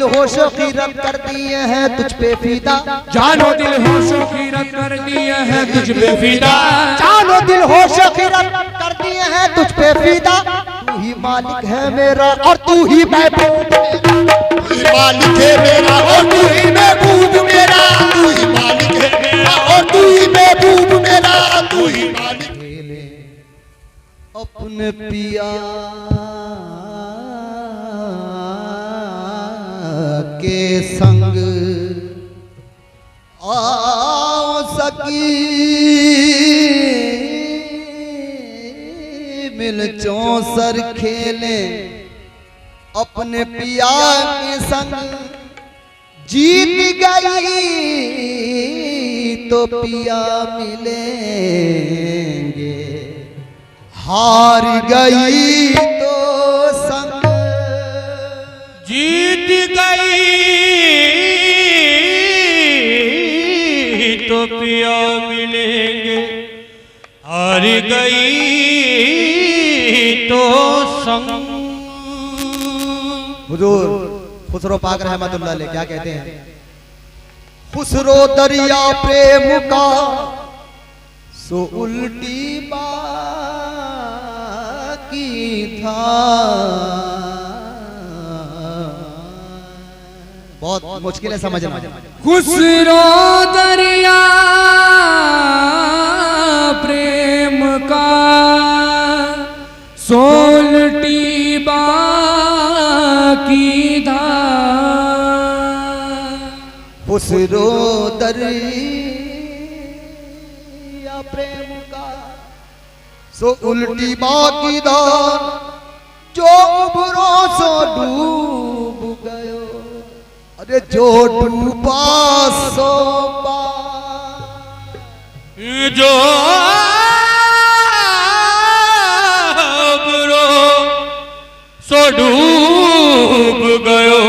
होशो खीरत कर दिए हैं तुझ पे फीदा, जानो दिल होशो खीरत कर दिए हैं तुझ पे फीदा, जानो दिल होशो खीरत कर दिए हैं तुझ पे फीदा। तू ही मालिक है मेरा और तू ही महबूब, तू ही मालिक है मेरा और तू ही महबूब मेरा, तू ही मालिक है मेरा और तू ही महबूब मेरा, तू ही मालिक अपने पिया के संग आओ सकी मिल चौसर खेले, अपने पिया के संग जीत गई तो पिया मिलेंगे, हार गई तो संग, जीत गई तो पिया मिलेंगे, हार गई तो संग। हुजूर खुसरो पाक रहमतुल्लाह अलैह क्या कहते हैं? खुसरो दरिया प्रेम का सो उल्टी बाकी था, बहुत मुश्किल है समझना। खुसरो दरिया प्रेम का सोलटी बाकी था, खुसरो दरिया प्रेम का सो उल्टी बाकी दान, जो उभरो सो डूब गयो, अरे जो डूबा सो जो बुरो सो डूब गयो,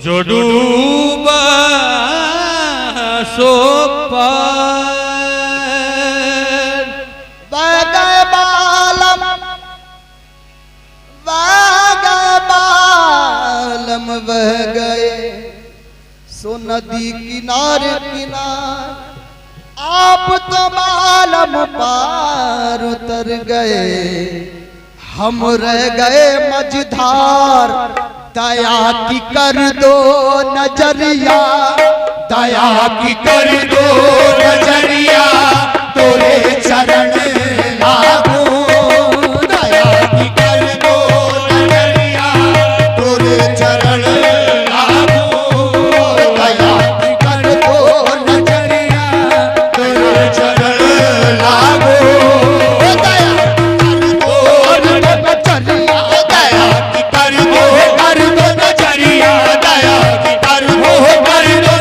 जो डूबा सो पार। बह गए बालम बह गए सो नदी किनारे किनार, आप तो बालम पार उतर गए, हम रह गए मझधार। दया की कर दो नजरिया, दया की कर दो नजरिया, तोरे चरण लागो, दया की कर दो नजरिया, तोरे चरण लागो, दया की कर दो नजरिया, तोरे चरण लागो, दया कर दो नजरिया, दया की कर दो नजरिया, दया की कर दो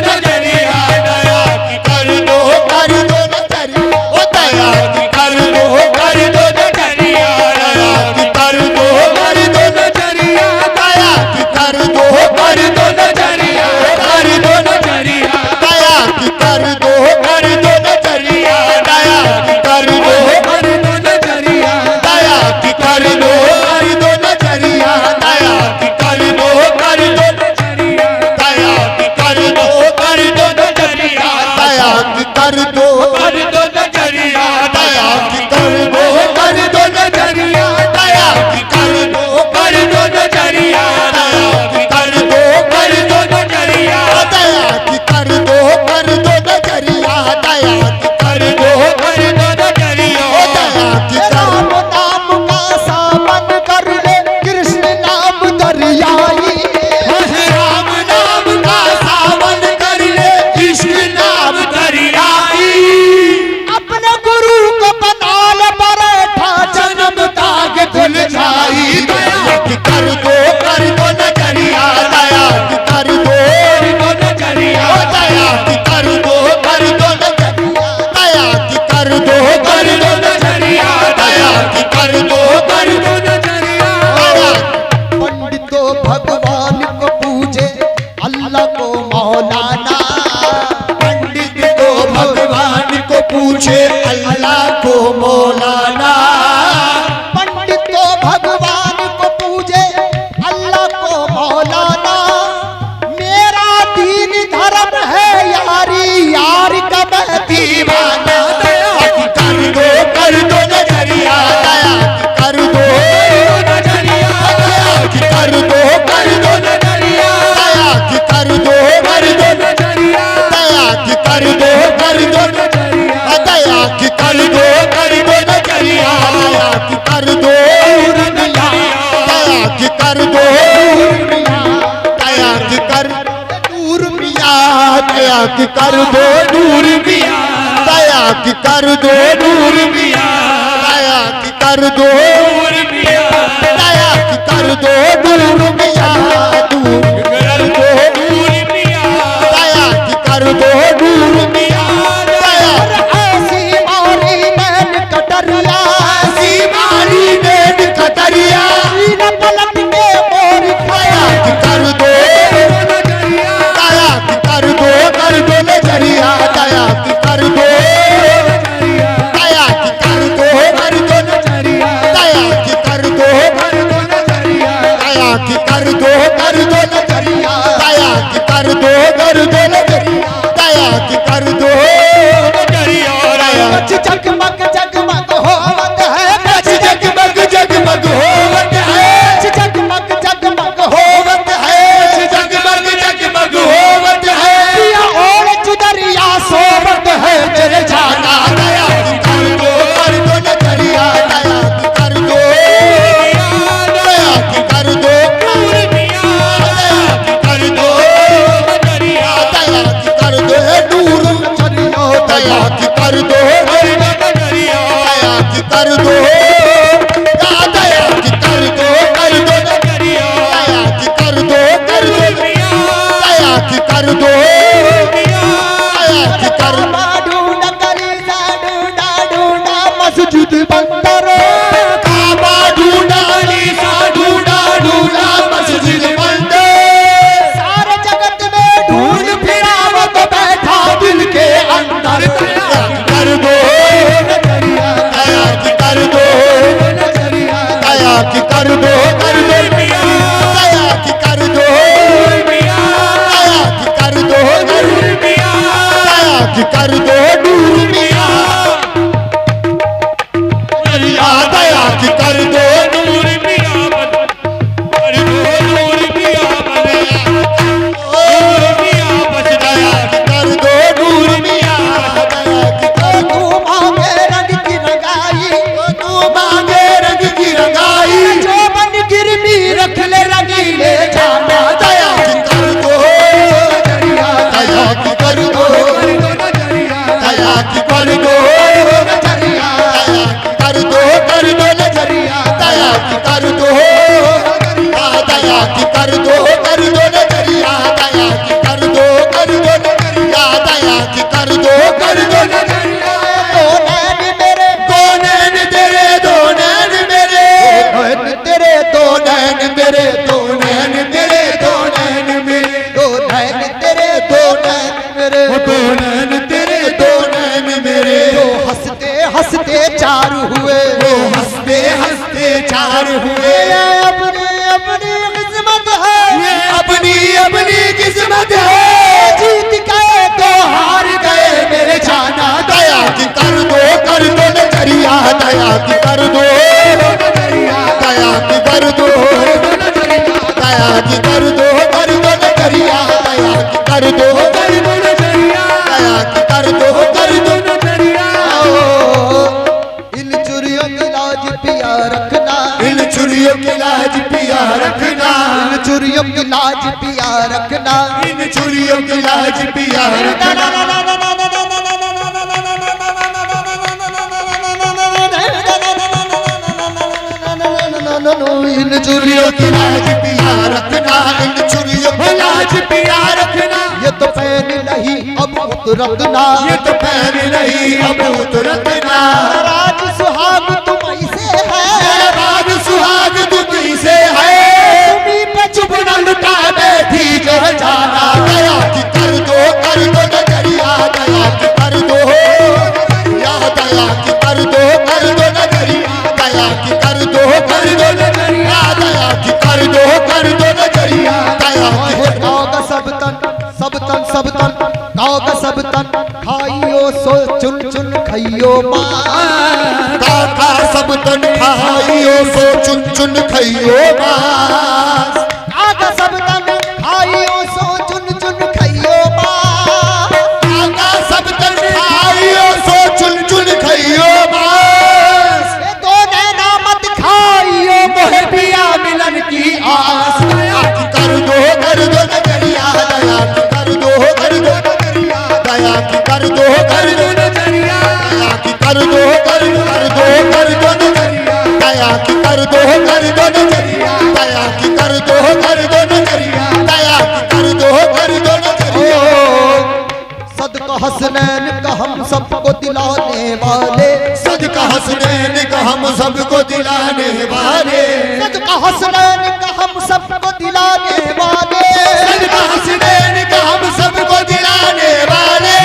नजरिया, दया की कर दो नजरिया, ओ दया की कर दो नजरिया, दया की कर दो नजरिया, दया की कर दो नजरिया, कर दो नजरिया, दया की कर दो नजरिया, दया की कर दो नजरिया, दया की कर दो नजरिया, दया की कर दो नजरिया, दया की कर दो नजरिया, दया की कर दो नजरिया, दया की कर दो नजरिया, दया की कर दो नजरिया, दया की कर दो नजरिया, दया की कर दो नजरिया, दया की कर दो नजरिया, ओ दया की राम नाम का सावन कर ले, कृष्ण नाम दरियाई, राम नाम का सावन कर ले, कृष्ण नाम दरियाई, अपने गुरु को बना ले पराठा, जन्म दाग धुल जाई, दया की कर दो नजरिया, दया की कर दो नजरिया, दया की कर दो नजरिया, दया की कर दो नजरिया, दया की कर दो नजरिया, पंडितों भगवान को पूजे, अल्लाह को मौलाना, पंडित को भगवान को पूछे, अल्लाह को मौलाना, पंडितों भगवान को पूजे, दीवाना दया की कर दो नजरिया दया की कर दो नजरिया दया की कर दो नजरिया दया की कर दो नजरिया दया की कर दो नजरिया दया की कर दो नजरिया दया की कर दो दया की कर दो दया की कर दूर मिया दया की कर दो दूर मिया दया की कर दो दूर मिया दया की कर दो दूर मिया दया की कर दो दूर मिया दूर कर दो दूर मिया दया की कर दो दूर मिया दया ऐसी मारी नैन कटरिया ऐसी मारी नैन कटरिया न पलट के मोर दया की कर दो नजरिया दया की कर दो नजरिया दया की कर दो दया की कर दो नजरिया दया की कर दो नजरिया दया की कर दो नजरिया दया की कर दो नजरिया दया की कर दो नजरिया जगमग जगमग होवत है जगमग जगमग होवत है जगमग जगमग होवत है जगमग जगमग होवत है और चुदरिया सोवत है तेरे जाना दया की कर दो नजरिया दया की कर दो दया की कर दो दया की कर दो नजरिया दया की कर दो दूर चलियो दया की कर दो नजरिया दया की कर दो दया की कर दो नजरिया दया की कर दो दया की कर दो दया की कर ढूंढ करी ढूंढा ढूंढा मस्जिद बंदर काबा ढूंढा ढूंढा मस्जिद बंदर सारे जगत में ढूंढ फिरावत बैठा दिल के अंदर दया की कर दो नजरिया दया की कर दो नजरिया दया की कर दो दया की कर दो दया की कर दो दया की कर दो दूर मिया दया की कर दो दूर मिया कर दो दूर मिया दया की कर दो दूर मिया दया की कर दो मांगे रंग की रंगाई तू मांगे रंग की रंगाई जो बन गिरवी रख ले रंगीले जाना दया की कर दो नजरिया दया की कर दो दया की कर दो नजरिया दया की कर दो नजरिया दया की कर दो दया की कर दो नजरिया दया की कर दो नजरिया दया की कर दो नजरिया दो नैन तेरे दो नैन मेरे तेरे दो नैन मेरे दो नैन तेरे दो नैन मेरे दो नैन तेरे दो नैन मेरे दो नैन तेरे दो नैन मेरे दो हंसते हंसते चार हुए वो हंसते हंसते चार हुए अपनी अपनी किस्मत है अपनी अपनी किस्मत है जीत गए तो हार गए मेरे जाना दया की कर दो नजरिया दया की कर दो नजरिया दया की कर दो दया की कर दो नजरिया दया की कर दो नजरिया दया की कर दो नजरिया इन चुरियों की लाज पिया रखना इन चुरियों की लाज पिया रखना इन चुरियों की लाज पिया रखना इन चुरियों की लाज पिया रखना इन चुरियों की लाज पिया रखना इन चुरियों की लाज पिया रखना ये तो पैर नहीं अब उतरत ना ये तो पैर नहीं अब उतरत ना राज सुहाग तुम ऐसे है राग सुहाग तुम से है तुम्हीं पे चुप न लुटा बैठी जो जाना दया की कर दो नजरिया दया की कर दो या दया की कर दो नजरिया दया की कर दो नजरिया दया की कर दो नजरिया दया की गाँव का सब तन गाँव का सब तन खाइयो सो चुन चुन खइयो मांस। काका सब तन खाइयो सो चुन चुन खइयो मांस। काका सब तन खाइयो सो चुन चुन खइयो मांस। काका सब तन खाइयो सो चुन चुन खइयो मांस। ये दो नैना मत खाइयो मोहे पिया मिलन की आस। दया की कर दो नजरिया, दया की कर दो नजरिया, दया की कर दो नजरिया, दया की कर दो नजरिया, दया की कर दो नजरिया, दया की कर दो नजरिया, दया की कर दो नजरिया। सदका हसनैन का हम सबको दिलाने वाले। सदका हसनैन का हम सबको दिलाने वाले। सदका हसनैन का हम सबको दिलाने वाले। सदका हसनैन का हम सबको दिलाने वाले।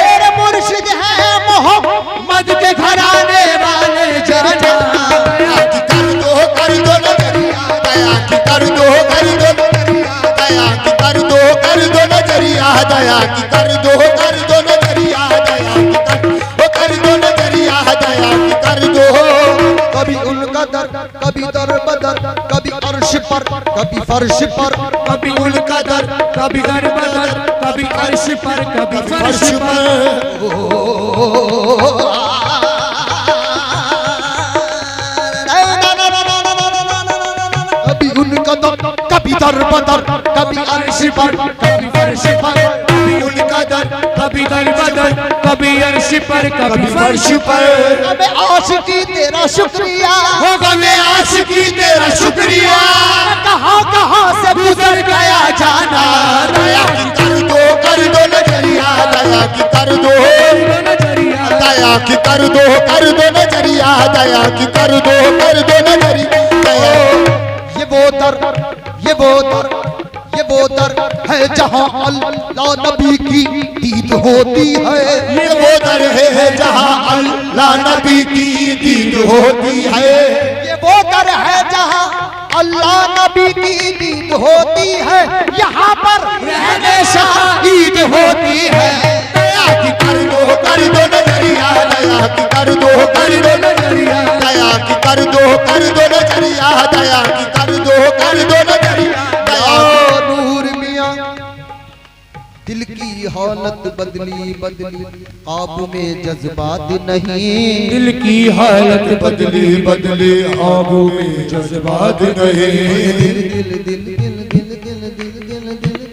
मेरे मुर्शिद हैं मोहम्मद के घराने वाले। जाना दया की कर दो नजरिया, दया की कर दो नजरिया, दया की कर दो नजरिया, दया की कर दो नजरिया, दया की कर दो नजरिया, दया की कर दो। कभी उनका दर, कभी दर बदर, कभी अर्श पर, कभी फर्श पर, कभी उनका दर, कभी दर बदर, कभी अर्श पर, कभी फर्श पर। कभी उनका दर, कभी दर बदर, कभी अर्श पर, कभी फर्श पर, कभी उनका दर, कभी दर बदर, कभी अर्श पर, कभी फर्श पर। हमें आशिकी तेरा शुक्रिया, होगा मैं आशिकी तेरा शुक्रिया। कहाँ कहाँ से गुजर गया जाना। दया की कर दो नजरिया, दया की कर दो नजरिया, दया की कर दो नजरिया, दया की कर दो नजरिया। ये वो दर है जहाँ अल्लाह नबी की दीद होती है। ये वो दर है जहाँ अल्लाह नबी की दीद होती है। ये वो दर है जहाँ अल्लाह नबी की दीद होती है। यहाँ पर रहने शाहीद होती है। दया की कर दो नजरिया, दया की कर दो नजरिया, दया की कर दो नजरिया, दया की कर दो नजरिया। नूर मियां दिल की हालत बदली बदली, काबू में जज्बात नहीं। दिल की हालत बदली बदली, आबू में जज्बात नहीं। दिल दिल दिल दिल दिल दिल दिल दिल दिल दिल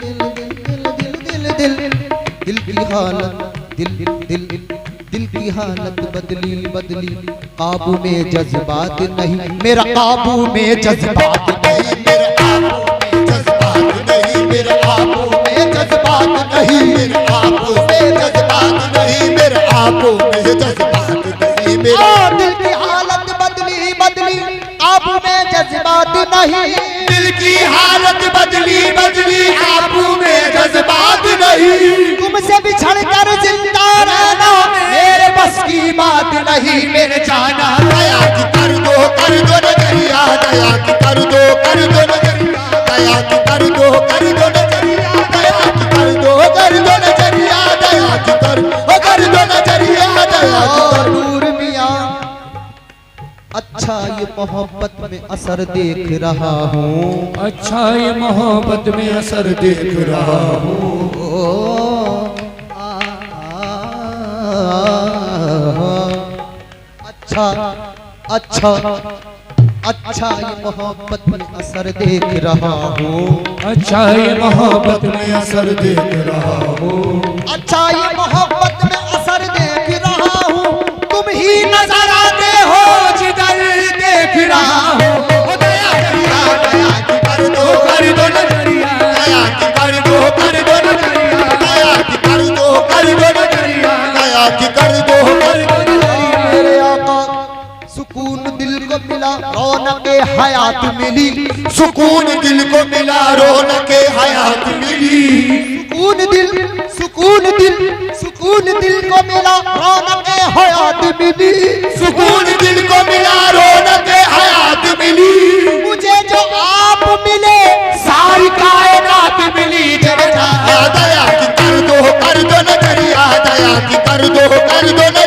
दिल दिल दिल की हालत दिल की हालत बदली बदली, काबू में जज्बात नहीं। मेरा काबू में जज्बात नहीं, मेरे आंखों में जज्बात नहीं, मेरे आंखों में जज्बात नहीं, मेरे आंखों में जज्बात नहीं, मेरे आंखों में जज्बात नहीं, मेरे दिल की हालत बदली बदली, काबू में जज्बात नहीं। दिल की हालत बदली बदली, आंखों में जज्बात नहीं। तुमसे बिछड़ कर जिंदा रहना मेरे बस की बात नहीं। मेरे जाना दया की कर दो नजरिया, दया की कर दो नजरिया, दया की कर दो नजरिया, दया की कर दो नजरिया, दया की कर दो नजरिया, दया की कर। नूर मियां अच्छा ये मोहब्बत में असर देख रहा हूँ। अच्छा ये मोहब्बत में असर देख रहा हूँ। अच्छा अच्छा अच्छा ये मोहब्बत में असर देख रहा हूँ। अच्छा ये मोहब्बत में असर देख रहा हूँ। अच्छा ये मोहब्बत में असर देख रहा हूँ। तुम ही नजर आते हो जिधर देख रहा हूँ। दया की कर दो नजरिया, दया की कर दो नजरिया, दया की कर दो नजरिया, दया की कर दो नजरिया। मेरे आका सुकून दिल को मिला, रौनक हयात मिली। सुकून दिल को मिला, रौनक हयात मिली। सुकून दिल को मिला, रौनक हयात मिली। सुकून दिल को मिला, रौनक हयात मिली। मुझे जो आप मिले सारी कायनात मिली। दया की कर दो नजरिया, दया की कर दो नजरिया।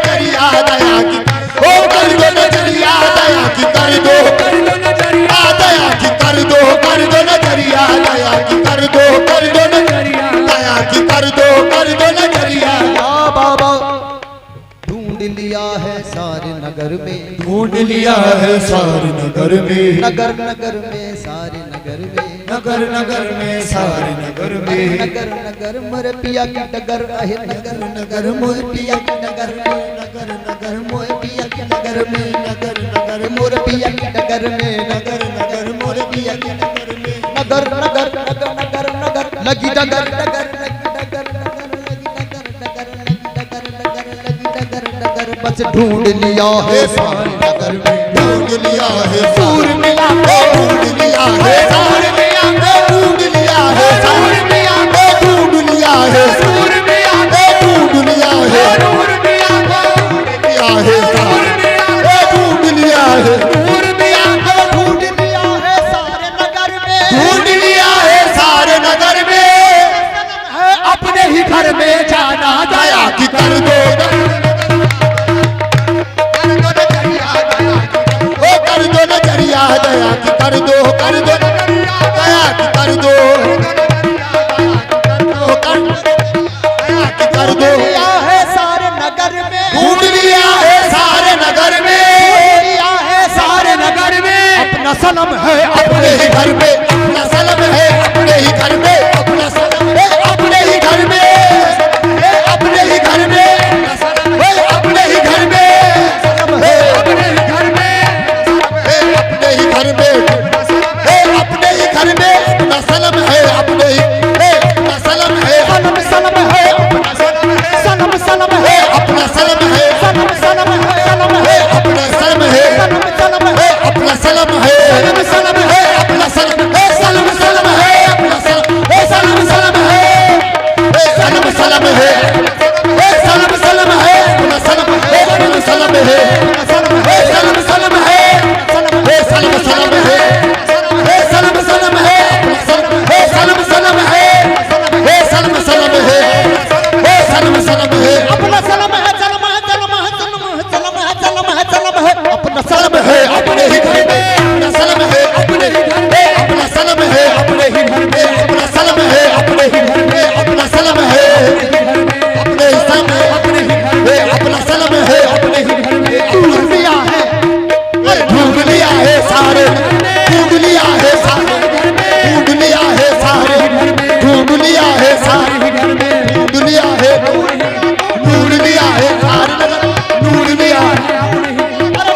सारे नगर में, नगर नगर में सारे नगर में, नगर नगर में सारे नगर में, नगर नगर मोर पिया की डगर आहे, नगर नगर मोर पिया की डगर में, नगर नगर मोर पिया की डगर में, नगर नगर मोर पिया की डगर में, नगर नगर मोर पिया की डगर में, नगर नगर नगर नगर नगर लगी डगर डगर लगी डगर डगर लगी डगर डगर लगी डगर डगर लगी डगर डगर बस ढूंढ लिया है सारे नगर में, ढूंढ लिया है सूर मिया को, ढूंढ लिया है सार मिया को, ढूंढ लिया है सार मिया को, ढूंढ लिया है सूर मिया को, ढूंढ लिया है नूर मिया को, ढूंढ लिया है सार मिया को, ढूंढ लिया है नूर मिया को, ढूंढ लिया है सारे नगर में, ढूंढ लिया है सारे नगर में, अपने ही घर में जाना दया की कर दो, नजरिया दया की कर दो, कर दो दया की कर दो, दया की कर दो, लिया है सारे नगर में, ढूंढ लिया है सारे नगर में, लिया है सारे नगर में, अपना सनम है अपने ही घर में, अपना सनम है अपने ही घर में, अपना सनम है अपने ही घर में, अपने ही घर में, अपना सनम है अपने ही घर में, सनम है अपने ही घर में, अपने ही घर में, अपने ही घर में, अपना सनम है अपने ही, अपना सनम है, सनम सनम है, अपना सनम है, सनम सनम है, अपना सनम है, सनम सनम है, सनम है, अपना सनम है, सनम सनम है, अपना सनम है, सनम सनम है, अपना सनम है, सनम सनम है, अपना सनम है, सनम सनम है, सनम सनम है, सनम सनम है, अपना सनम है, सनम सनम है, सनम है, सनम सनम है, सनम सनम है, सनम सनम है, अपना सनम है, सनम सनम है, सनम सनम है, सनम सनम है, अपना सनम है, सनम है, सनम है, सनम है, सनम है, सनम है, सनम है, अपना सनम है अपने ही घर में, अपना सनम है अपने ही घर में, अपना सनम है अपने ही घर में, अपना सनम है अपने ही घर में, अपना सनम है अपने ही सनम है अपने ही घर में, अपना सनम है अपने ही घर में, ढूंढ लिया है, ढूंढ लिया है सारे, ढूंढ लिया है सारे, ढूंढ लिया है सारे, ढूंढ लिया है सारे, ढूंढ लिया है, ढूंढ लिया है सारे नगर, ढूंढ लिया है,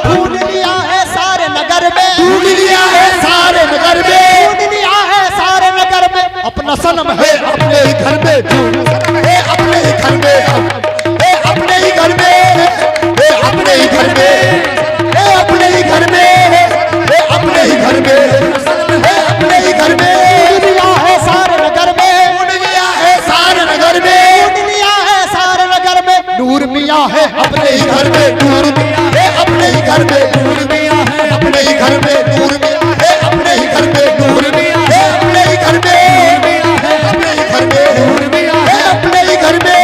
ढूंढ लिया है सारे नगर में, ढूंढ लिया है सारे नगर में, ढूंढ लिया है सारे नगर में, अपना सनम है अपने ही घर में, सनम है अपने ही घर में, अपने ही घर में, अपने ही घर में, अपने ही घर में, अपने ही घर में, अपने ही घर में, ढूंढ लिया है सारे नगर में, ढूंढ लिया है सारे नगर में, ढूंढ लिया है सारे नगर में, नूर मियां है अपने ही घर में, नूर मियां है अपने ही घर में, नूर मियां है अपने ही घर में, नूर मियां है अपने ही घर में, नूर मियां है अपने ही घर में, अपने ही घर में, नूर मियां है अपने ही घर में,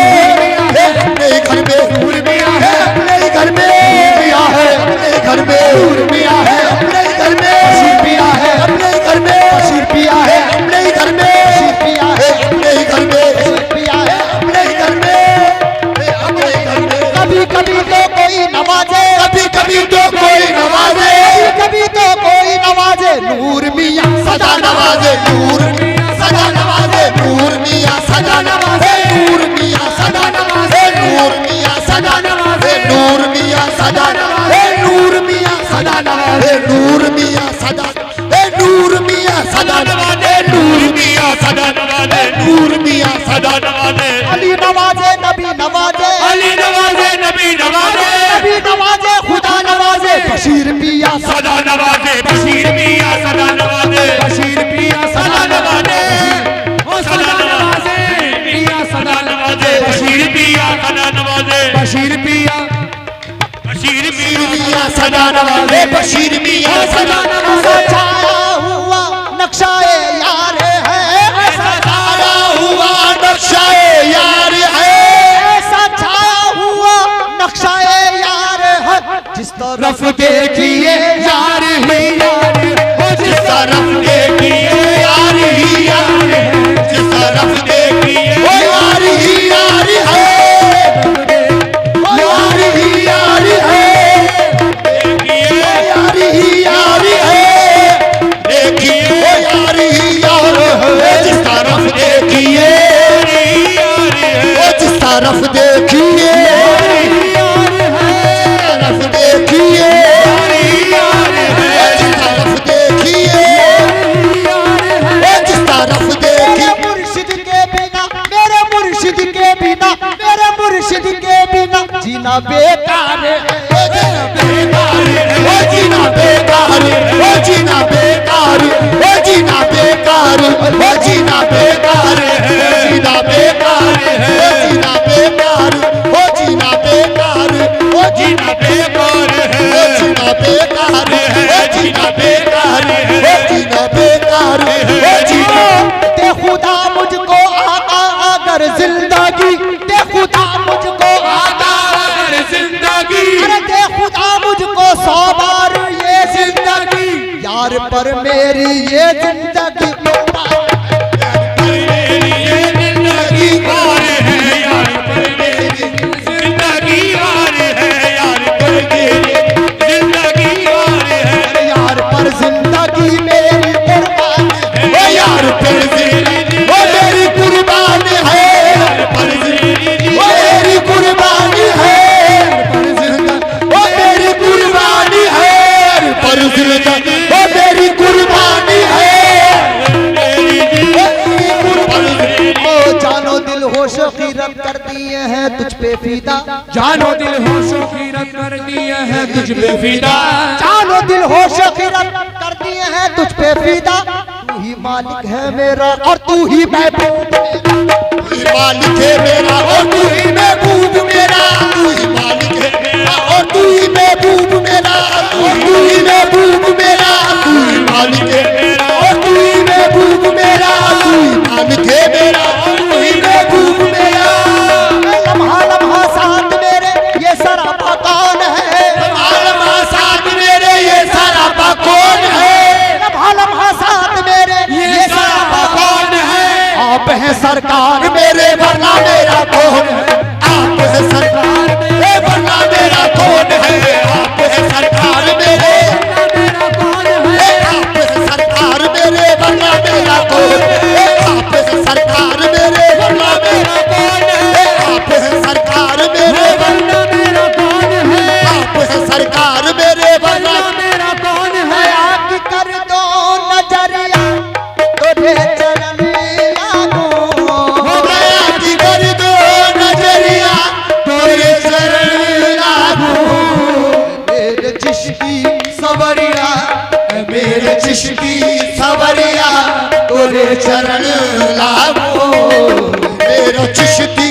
अपने ही घर में, नूर मियां है अपने ही घर में, मियां है अपने ही घर में, नूर मियां है अपने ही घर में, बशीर पिया है अपने ही घर में, बशीर पिया है अपने ही घर में, बशीर पिया है अपने ही घर में, बशीर पिया है अपने ही घर में, अपने ही घर में, कभी कभी तो कोई नवाजे, कभी कभी तो कोई नवाजे, कभी तो कोई नवाजे, नूर मियां सदा नवाजे, नूर मियां सदा नवाजे, नूर मियां सदा नवाजे, नूर मियां सदा नवाजे, नूर मियां सदा नवाजे, नूर मियां सदा नवाजे, नूर मियां सदा नवाजे, नूर मियां सदा, नूर मियां सदा नवाजे, नूर मियां सदा नवाजे, नूर मियां सदा नवाजे, अली नवाजे, नबी नवाजे, अली नवाजे, नबी नवाजे, नबी नवाजे, खुदा नवाजे, बशीर पिया सदा नवाजे, बशीर मियां सदा नवाजे, बशीर मियां सदा नवाजे, ओ सदा नवाजे, मियां सदा नवाजे, बशीर मियां सदा नवाजे, बशीर मियां सदा नवाजे, बशीर मियां सदा नवाजे, छाया हुआ नक्शाए यार है, ऐसा छाया हुआ नक्शाए यार है, ऐसा छाया हुआ नक्शाए यार है, जिस तरफ देखिए यार ही यार, ओ जिस तरफ देखिए यार ही यार, जिस तरफ देखिए ओ यार ही यार है, यार ही यार है, देखिए यार ही जीना मेरे मुर्शिद के बिना जीना बेकार है। ओ जीना बेकार, ओ जीना बेकार, ओ जीना बेकार, ओ जीना बेकार, जीना बेकार, ओ जीना बेकार, ओ जीना बेकार, ओ जीना बेकार, ओ जीना बेकार, ओ जीना बेकार, ओ जीना बेकार, ओ जीना। दे खुदा मुझको आका अगर जिंदगी, दे खुदा मुझको आका अगर जिंदगी, अरे दे खुदा मुझको 100 बार ये जिंदगी, यार पर मेरी ये जिंदगी ये जिंदगी वार है यार पर मेरी, जिंदगी वार है यार पर मेरी, जिंदगी वार है यार पर जिंदगी मेरी कुर्बान है। ओ यार पर जिंदगी, ओ मेरी कुर्बान है, पर जिंदगी, ओ मेरी कुर्बानी है, पर जिंदगी, ओ मेरी कुर्बानी है, पर जिंदगी, ओ मेरी कुर्बानी है, ओ जानो दिल होश खीरत कर दिए हैं तुझ पे फीदा, जानो दिल होशो खीरत कर दिए हैं तुझ पे फिदा, जानो दिल होश खीरत कर दिए हैं तुझ पे फीदा, तू ही मालिक है मेरा और तू ही महबूब मालिक है मेरा और तू ही महबूब मेरा, तू ही मालिक है मेरा और तू ही महबूब मेरा, और तू ही महबूब मेरा, तू ही मालिक है मेरा और तू ही महबूब मेरा, तू ही मालिक है मेरा और तू ही महबूब मेरा। लम्हा लम्हा साथ मेरे ये सरापा कौन है, लम्हा साथ मेरे ये सरापा कौन है, लम्हा लम्हा साथ मेरे ये सरापा कौन है, आप है सरकार मेरे वरना मेरा कौन है, आप है सरकार मेरे वरना मेरा कौन है, आप है सरकार मेरे वरना मेरा कौन है, आप है सरकार मेरे वरना मेरा कौन है, आप है सरकार मेरे वरना मेरा कौन है, आप है सरकार मेरे वरना मेरा कौन है, आप है सरकार मेरे वरना मेरा कौन है। आग कर दो नजरिया तुझे चरण लागू, दया की कर दो नजरिया तेरे शरण लागू, मेरे चिश्ती सवरिया मेरे चिश्ती सवरिया तेरे चरण लागू, मेरा चिश्ती